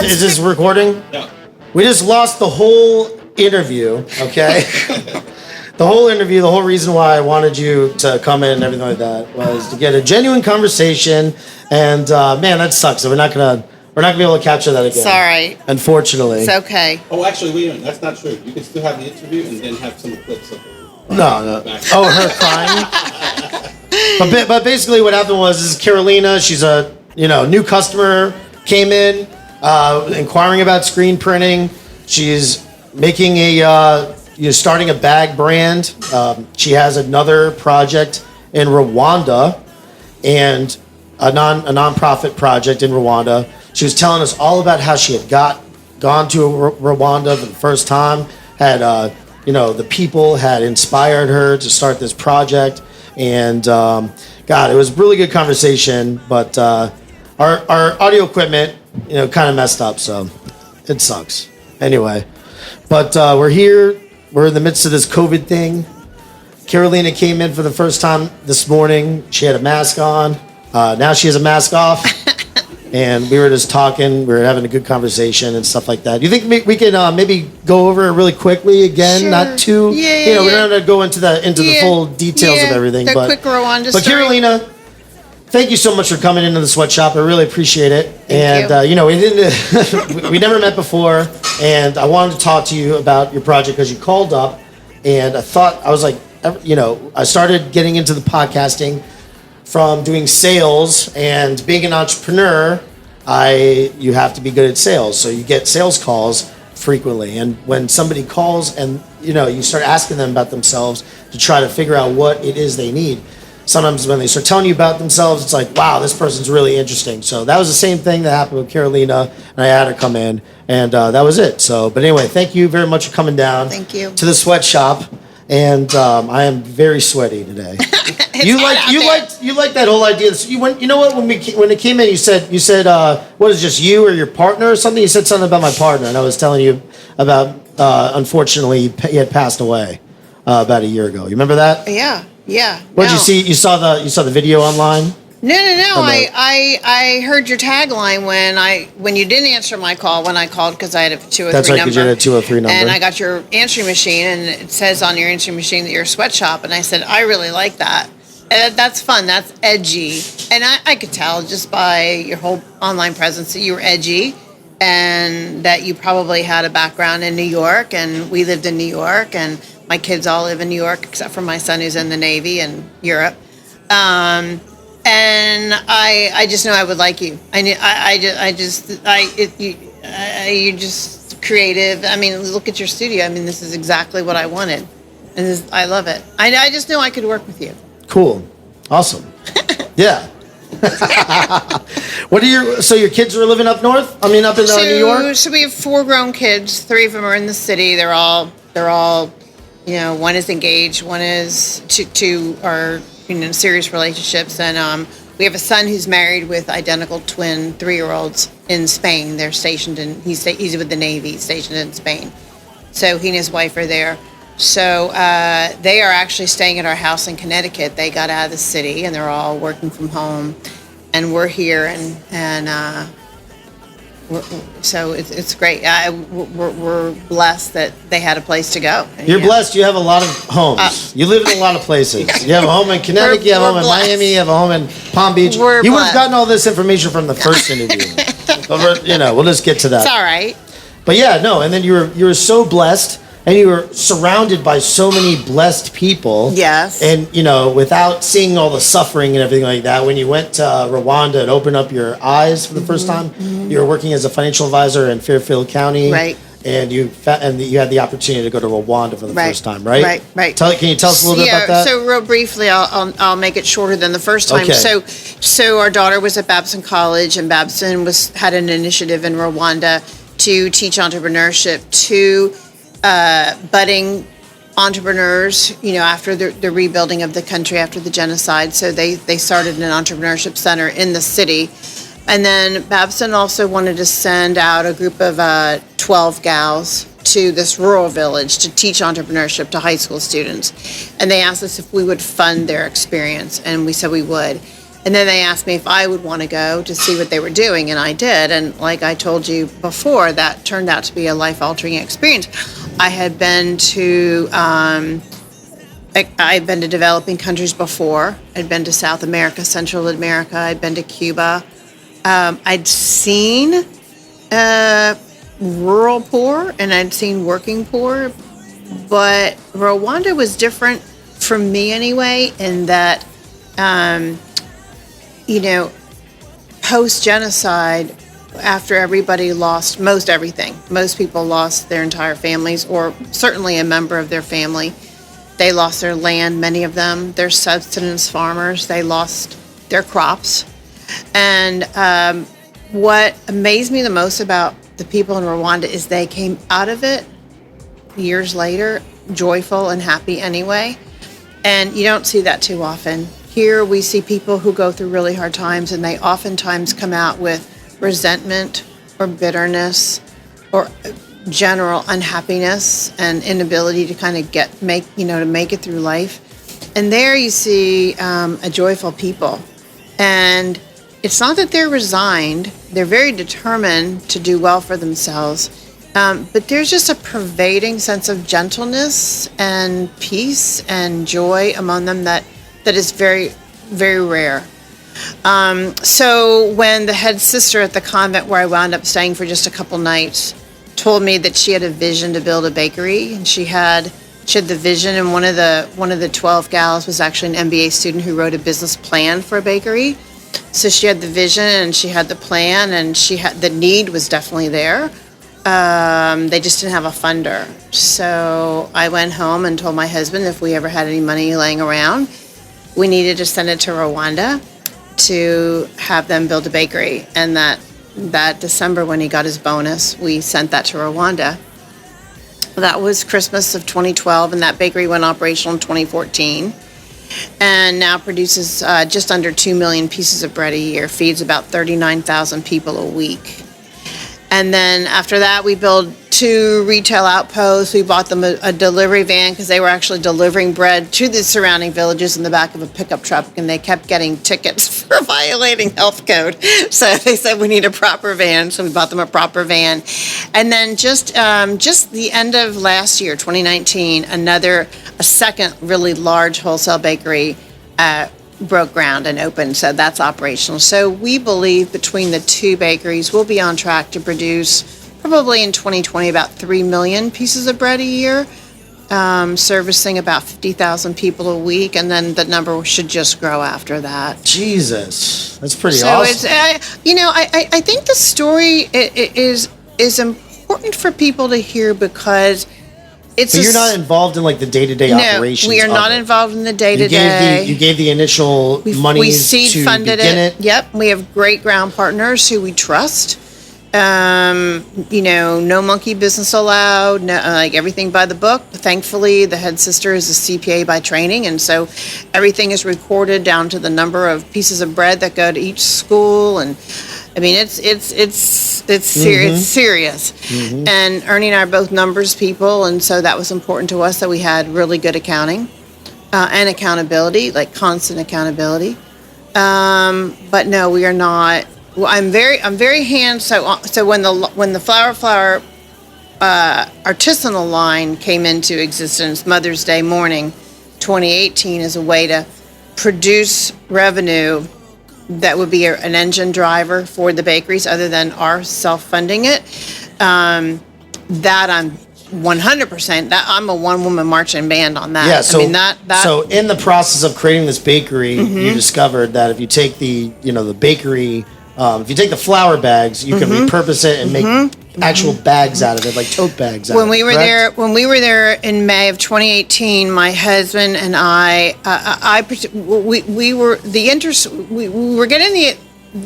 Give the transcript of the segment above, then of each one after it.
Is this recording? No. We just lost the whole interview, okay? The whole interview, the whole reason why I wanted you to come in and everything like that was to get a genuine conversation. And man, that sucks. So we're not gonna be able to capture that again. Sorry. Unfortunately. It's okay. Oh, actually, wait a minute. That's not true. You can still have the interview and then have some clips of it. No. Oh, her crying. But basically, what happened was is Carolina. She's a new customer, came in inquiring about screen printing. She's making starting a bag brand. She has another project in Rwanda and a nonprofit project in Rwanda. She was telling us all about how she had gone to Rwanda for the first time. Had the people had inspired her to start this project, and God, it was a really good conversation. But our audio equipment, kind of messed up, so it sucks. Anyway, but we're here. We're in the midst of this COVID thing. Carolina came in for the first time this morning. She had a mask on. Now she has a mask off. And we were just talking. We were having a good conversation and stuff like that. Do you think we can maybe go over it really quickly again? Sure. Not too. Yeah. We don't have to go into the full details of everything. The but quick Rwanda but story. Carolina, thank you so much for coming into the sweatshop. I really appreciate it. Thank and we didn't we never met before, and I wanted to talk to you about your project because you called up, and I was like, I started getting into the podcasting from doing sales and being an entrepreneur. You have to be good at sales, so you get sales calls frequently. And when somebody calls and you start asking them about themselves to try to figure out what it is they need. Sometimes when they start telling you about themselves, it's like, wow, this person's really interesting. So that was the same thing that happened with Carolina, and I had her come in, and that was it. So, but anyway, thank you very much for coming down. Thank you. To the sweatshop, and I am very sweaty today. You like that whole idea. When it came in, you said what is it, just you or your partner or something? You said something about my partner, and I was telling you about unfortunately he had passed away about a year ago. You remember that? Yeah. What did you see? You saw the video online? No. I heard your tagline when you didn't answer my call when I called because I had a 203 That's right, number. because you had a 203 number. And I got your answering machine, and it says on your answering machine that you're a sweatshop. And I said, I really like that. That's fun. That's edgy. And I could tell just by your whole online presence that you were edgy and that you probably had a background in New York. And we lived in New York, and my kids all live in New York, except for my son who's in the Navy and Europe. And I just know I would like you. You're just creative. I mean, look at your studio. I mean, this is exactly what I wanted. And I love it. I just knew I could work with you. Cool. Awesome. Yeah. So your kids are living up north? I mean, up in New York? So we have 4 grown kids. 3 of them are in the city. They're all, one is engaged, one is two are serious relationships, and we have a son who's married with identical twin 3-year-olds in Spain. They're stationed he's with the Navy, stationed in Spain. So he and his wife are there. So they are actually staying at our house in Connecticut. They got out of the city, and they're all working from home, and we're here, and so it's great. We're blessed that they had a place to go. You're blessed. You have a lot of homes. You live in a a places. You have a home in Connecticut. You have a home in Miami. You have a home in Palm Beach. You would have gotten all this information from the first interview. But we'll just get to that. It's all right. But yeah, no. And then you were so blessed. And you were surrounded by so many blessed people. Yes. And, without seeing all the suffering and everything like that, when you went to Rwanda and opened up your eyes for the first time, you were working as a financial advisor in Fairfield County. Right. And you had the opportunity to go to Rwanda for the first time, right? Right. Can you tell us a little bit about that? So real briefly, I'll make it shorter than the first time. Okay. So our daughter was at Babson College, and Babson had an initiative in Rwanda to teach entrepreneurship to budding entrepreneurs, after the rebuilding of the country after the genocide. So they started an entrepreneurship center in the city. And then Babson also wanted to send out a group of 12 gals to this rural village to teach entrepreneurship to high school students. And they asked us if we would fund their experience, and we said we would. And then they asked me if I would want to go to see what they were doing, and I did. And like I told you before, that turned out to be a life-altering experience. I had been to I'd been to developing countries before. I'd been to South America, Central America. I'd been to Cuba. I'd seen rural poor and I'd seen working poor, but Rwanda was different for me anyway, in that, post-genocide, after everybody lost most everything, most people lost their entire families, or certainly a member of their family. They lost their land, many of them. They're subsistence farmers. They lost their crops. And what amazed me the most about the people in Rwanda is they came out of it years later joyful and happy anyway. And you don't see that too often. Here we see people who go through really hard times, and they oftentimes come out with resentment or bitterness or general unhappiness and inability to kind of to make it through life. And there you see a joyful people. And it's not that they're resigned, they're very determined to do well for themselves. But there's just a pervading sense of gentleness and peace and joy among them that is very, very rare. So when the head sister at the convent where I wound up staying for just a couple nights told me that she had a vision to build a bakery, and she had the vision, and one of the 12 gals was actually an MBA student who wrote a business plan for a bakery. So she had the vision and she had the plan, and the need was definitely there. They just didn't have a funder. So I went home and told my husband if we ever had any money laying around, we needed to send it to Rwanda to have them build a bakery. And that December, when he got his bonus, we sent that to Rwanda. That was Christmas of 2012, and that bakery went operational in 2014. And now produces just under 2 million pieces of bread a year, feeds about 39,000 people a week. And then after that, we built 2 retail outposts. We bought them a delivery van because they were actually delivering bread to the surrounding villages in the back of a pickup truck, and they kept getting tickets for violating health code. So they said we need a proper van, so we bought them a proper van. And then just the end of last year, 2019, a second really large wholesale bakery broke ground and opened, so that's operational. So we believe between the 2 bakeries, we'll be on track to produce probably in 2020 about 3 million pieces of bread a year, servicing about 50,000 people a week, and then the number should just grow after that. Jesus, that's pretty so awesome. I think the story is important for people to hear because it's. But you're not involved in like the day-to-day operations. No, we are not involved in the day-to-day. You gave the initial money we seed to funded begin it. Yep, we have great ground partners who we trust. No monkey business allowed. No, like everything by the book. Thankfully, the head sister is a CPA by training, and so everything is recorded down to the number of pieces of bread that go to each school. And I mean, it's serious. Mm-hmm. And Ernie and I are both numbers people, and so that was important to us that we had really good accounting and accountability, like constant accountability. But no, we are not. Well, I'm very hands. So when the flourFLOWER artisanal line came into existence, Mother's Day morning, 2018, as a way to produce revenue that would be an engine driver for the bakeries, other than our self-funding it. That I'm 100%. That I'm a one-woman marching band on that. Yeah. So I mean, that. So in the process of creating this bakery, you discovered that if you take the bakery. If you take the flour bags, you can repurpose it and make actual bags out of it, like tote bags. When we were there in May of 2018, my husband and we were getting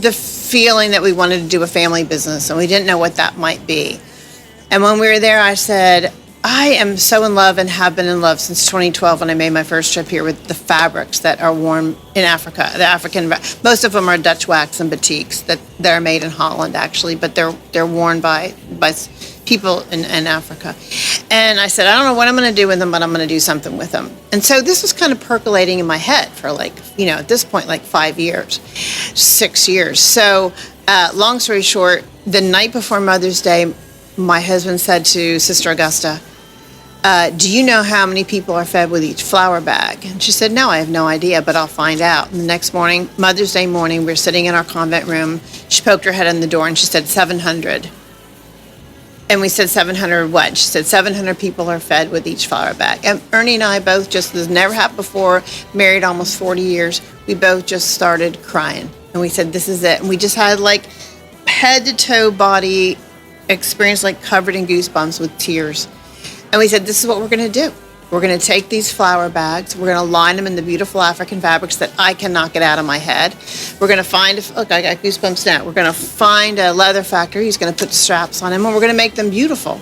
the feeling that we wanted to do a family business, and we didn't know what that might be. And when we were there, I said, I am so in love and have been in love since 2012 when I made my first trip here with the fabrics that are worn in Africa. The African, most of them are Dutch wax and batiks that are made in Holland actually, but they're worn by people in Africa. And I said, I don't know what I'm going to do with them, but I'm going to do something with them. And so this was kind of percolating in my head for at this point, 5 years, 6 years. So long story short, the night before Mother's Day, my husband said to Sister Augusta, do you know how many people are fed with each flour bag? And she said, no, I have no idea, but I'll find out. And the next morning, Mother's Day morning, we're sitting in our convent room. She poked her head in the door and she said, 700. And we said, 700 what? She said, 700 people are fed with each flour bag. And Ernie and I both this never happened before, married almost 40 years. We both just started crying. And we said, this is it. And we just had head to toe body experience, covered in goosebumps with tears. And we said, this is what we're going to do. We're going to take these flour bags. We're going to line them in the beautiful African fabrics that I cannot get out of my head. We're going to find, look, I got goosebumps now. We're going to find a leather factory. He's going to put straps on them, and we're going to make them beautiful.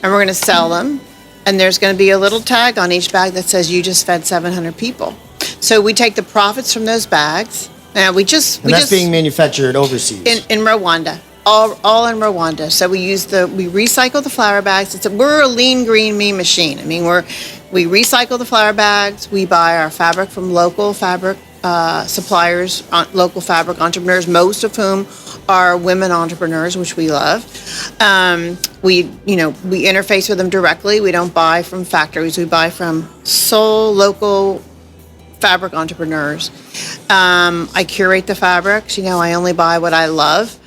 And we're going to sell them. And there's going to be a little tag on each bag that says, you just fed 700 people. So we take the profits from those bags. And that's being manufactured overseas. In Rwanda. All in Rwanda. So we recycle the flour bags. We're a lean, green, mean machine. I mean, we recycle the flour bags. We buy our fabric from local fabric suppliers, local fabric entrepreneurs, most of whom are women entrepreneurs, which we love. We interface with them directly. We don't buy from factories. We buy from local fabric entrepreneurs. I curate the fabrics. I only buy what I love.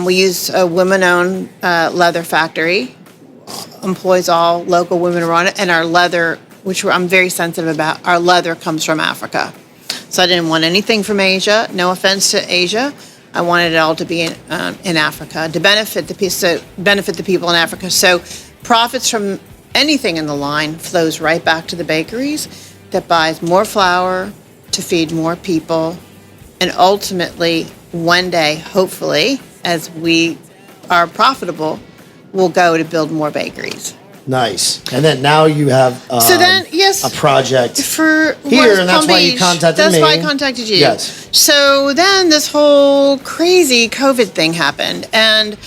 We use a women-owned leather factory, employs all local women run it, and our leather, which I'm very sensitive about, our leather comes from Africa. So I didn't want anything from Asia. No offense to Asia. I wanted it all to be in Africa to benefit the people in Africa. So profits from anything in the line flows right back to the bakeries that buys more flour to feed more people, and ultimately, one day, hopefully, as we are profitable, we'll go to build more bakeries. Nice. And then now you have a project for here, and that's why you contacted me. That's why I contacted you. Yes. So then this whole crazy COVID thing happened, and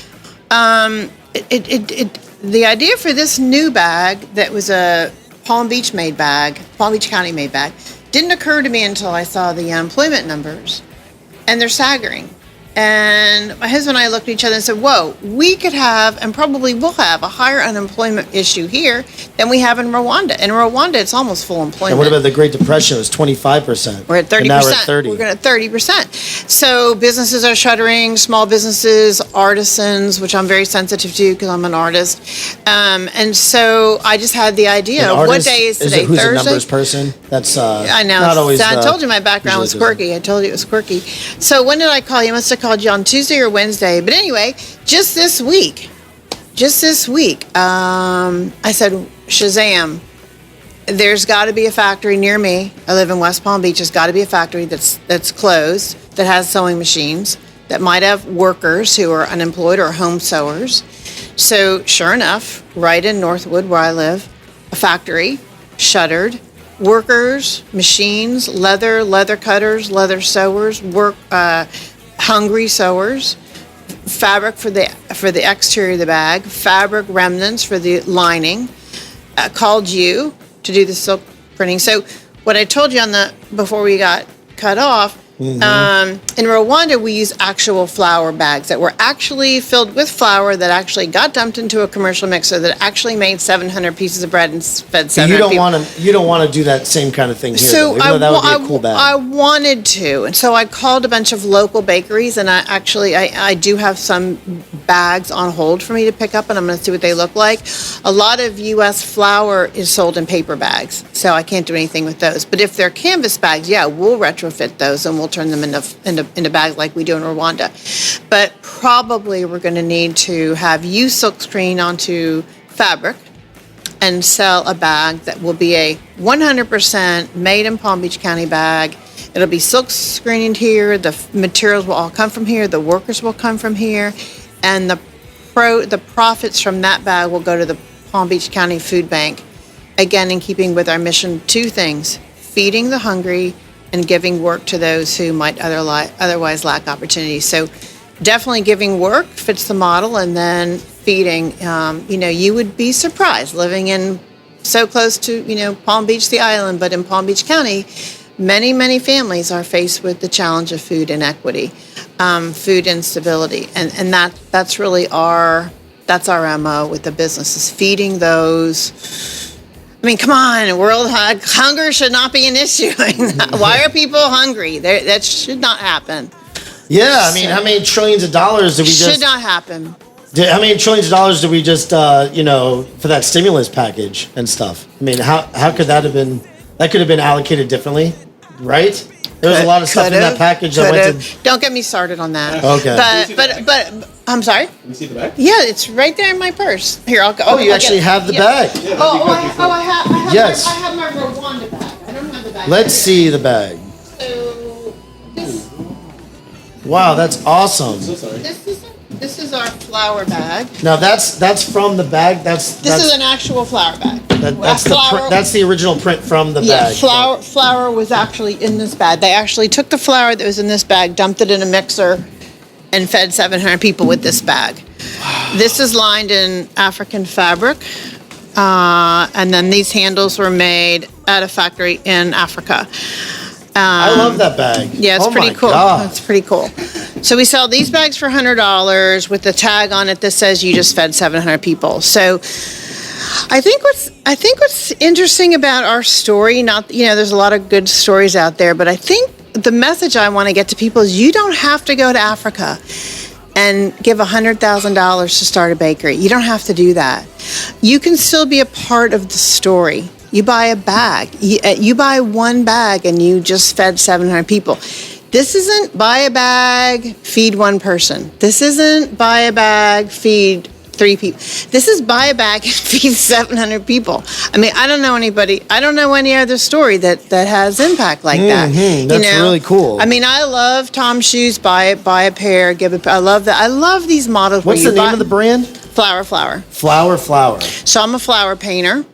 the idea for this new bag that was a Palm Beach County made bag, didn't occur to me until I saw the unemployment numbers. And they're staggering. And my husband and I looked at each other and said, whoa, we could have, and probably will have, a higher unemployment issue here than we have in Rwanda. In Rwanda, it's almost full employment. And what about the Great Depression? It was 25%. We're at 30%. And now we're at 30%. We're at 30%. So businesses are shuttering, small businesses, artisans, which I'm very sensitive to because I'm an artist. And so I just had the idea of what day is today? Who's Thursday? a numbers person? That's I know. not always I told you my background was quirky. I told you it was quirky. So when did I call you? I must have called you on Tuesday or Wednesday. But anyway, just this week, I said, Shazam, there's got to be a factory near me. I live in West Palm Beach. There's got to be a factory that's closed, that has sewing machines, that might have workers who are unemployed or home sewers. So sure enough, right in Northwood where I live, a factory, shuttered, workers, machines, leather cutters, leather sewers, hungry sewers, fabric for the exterior of the bag, fabric remnants for the lining. Called you to do the silk printing. So what I told you before we got cut off, in Rwanda we use actual flour bags that were actually filled with flour that actually got dumped into a commercial mixer that actually made 700 pieces of bread and fed 700 people. You don't want to do that same kind of thing here. So that would be a cool bag. I wanted to, and so I called a bunch of local bakeries, and I do have some bags on hold for me to pick up, and I'm going to see what they look like. A lot of U.S. flour is sold in paper bags, so I can't do anything with those. But if they're canvas bags, yeah, we'll retrofit those and we'll turn them into bags like we do in Rwanda. But probably we're going to need to have you silk screen onto fabric and sell a bag that will be a 100% made in Palm Beach County bag. It'll be silk screened here. The materials will all come from here. The workers will come from here. And the profits from that bag will go to the Palm Beach County Food Bank. Again, in keeping with our mission, two things: feeding the hungry and giving work to those who might otherwise lack opportunity. So definitely giving work fits the model, and then feeding, you would be surprised living in so close to, Palm Beach, the island, but in Palm Beach County, many, many families are faced with the challenge of food inequity, food instability. And that's really our MO with the business, is feeding those. I mean, come on, world hunger should not be an issue. Why are people hungry? That should not happen. Yeah, I mean, how many trillions of dollars did we just... Should not happen. How many trillions of dollars did we just, for that stimulus package and stuff? I mean, how could that have been... That could have been allocated differently, right? There was a lot of stuff in that package that went to... Don't get me started on that. Okay. But I'm sorry? Can you see the bag? Yeah, it's right there in my purse. Here, I'll go. Oh, you actually have the bag. Yeah, Yes. I have my Rwanda bag. I don't have the bag. Let's see the bag. So, Wow, that's awesome. So sorry. this is our flour bag. Now that's from the bag. This This is an actual flour bag. that's the original print from the Yeah, bag. flour was actually in this bag. They actually took the flour that was in this bag, dumped it in a mixer, and fed 700 people with this bag. This is lined in African fabric, and then these handles were made at a factory in Africa. I love that bag. Yeah, it's pretty my cool. God. It's pretty cool. So we sell these bags for $100 with the tag on it that says you just fed 700 people. So I think what's interesting about our story, there's a lot of good stories out there, but I think the message I want to get to people is you don't have to go to Africa and give $100,000 to start a bakery. You don't have to do that. You can still be a part of the story. You buy a bag. You buy one bag and you just fed 700 people. This isn't buy a bag, feed one person. This isn't buy a bag, feed 3 people. This is buy a bag and feed 700 people. I mean, I don't know any other story that has impact like that. That's really cool. I mean, I love Tom's shoes, buy a pair, I love that. I love these models. What's the name of the brand? flourFLOWER. flourFLOWER. So I'm a flower painter.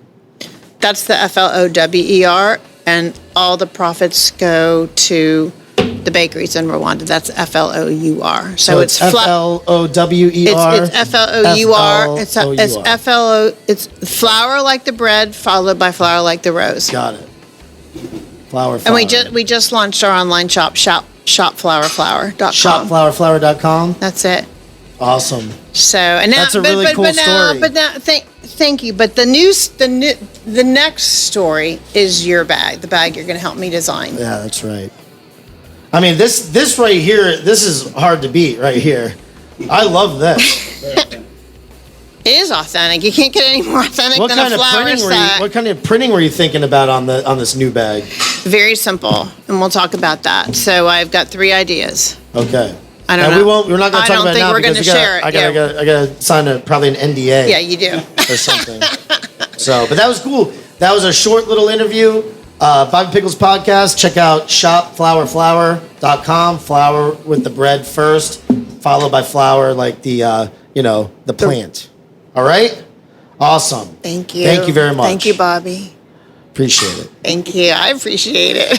That's the FLOWER, and all the profits go to the bakeries in Rwanda. That's FLOUR. So it's FLOWER. It's FLOUR. It's FLO. It's flour like the bread, followed by flower like the rose. Got it. flourFLOWER. And we just launched our online shop flourFLOWER.com. Shopflourflower.com. That's it. Awesome. So and now, That's a really cool story. Thank you. But the next story is your bag, the bag you're going to help me design. Yeah, that's right. I mean, this right here, this is hard to beat right here. I love this. It is authentic. You can't get any more authentic than a flower set. What kind of printing were you thinking about on this new bag? Very simple, and we'll talk about that. So I've got 3 ideas. Okay. I don't know. We're not going to talk about it now because I gotta sign probably an NDA. Yeah, you do. Or something. But that was cool. That was a short little interview. Bobby Pickles podcast. Check out shopflourflower.com. Flour with the bread first, followed by flower like the plant. All right. Awesome. Thank you. Thank you very much. Thank you, Bobby. Appreciate it. Thank you. I appreciate it.